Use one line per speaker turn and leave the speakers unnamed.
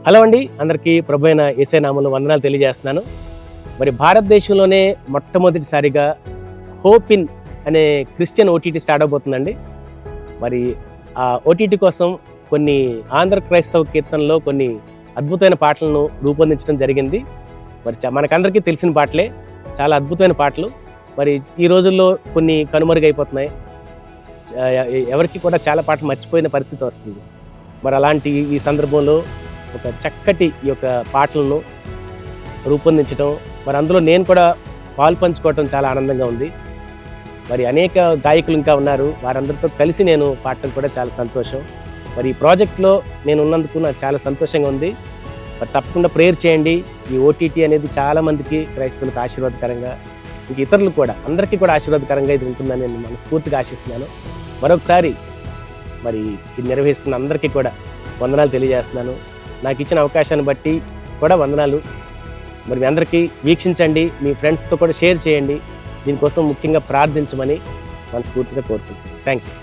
Hello అండి, అందరికీ ప్రభు అయిన యేసయ్య నామములో వందనాలు తెలియజేస్తున్నాను. మరి భారతదేశంలోనే మొట్టమొదటిసారిగా హోప్ ఇన్ అనే క్రిస్టియన్ ఓటీటీ స్టార్ట్ అవబోతుందండి. మరి ఆ ఓటీటీ కోసం కొన్ని ఆంధ్ర క్రైస్తవ కీర్తనలో కొన్ని అద్భుతమైన పాటలను రూపొందించడం జరిగింది. మరి మనకందరికీ తెలిసిన పాటలే, చాలా అద్భుతమైన పాటలు. మరి ఈ రోజుల్లో కొన్ని కనుమరుగైపోతున్నాయి. ఎవరికి కూడా చాలా పాటలు మర్చిపోయిన పరిస్థితి వస్తుంది. మరి అలాంటి ఈ సందర్భంలో ఒక చక్కటి ఈ యొక్క పాటలను రూపొందించడం, మరి అందులో నేను కూడా పాలు పంచుకోవటం చాలా ఆనందంగా ఉంది. మరి అనేక గాయకులు ఇంకా ఉన్నారు, వారందరితో కలిసి నేను పాడటం కూడా చాలా సంతోషం. మరి ఈ ప్రాజెక్ట్లో నేను ఉన్నందుకు నాకు చాలా సంతోషంగా ఉంది. మరి తప్పకుండా ప్రేయర్ చేయండి. ఈ ఓటీటీ అనేది చాలామందికి క్రైస్తవులకు ఆశీర్వాదకరంగా, ఇంక ఇతరులు కూడా అందరికీ కూడా ఆశీర్వాదకరంగా ఇది ఉంటుందని నేను మనస్ఫూర్తిగా ఆశిస్తున్నాను. మరొకసారి మరి ఇది నిర్వహిస్తున్న అందరికీ కూడా వందనాలు తెలియజేస్తున్నాను. నాకు ఇచ్చిన అవకాశాన్ని బట్టి కూడా వందనాలు. మరి మీ అందరికీ వీక్షించండి, మీ ఫ్రెండ్స్తో కూడా షేర్ చేయండి. దీనికోసం ముఖ్యంగా ప్రార్థించమని మనస్ఫూర్తిగా కోరుకుంటున్నాను. Thank you.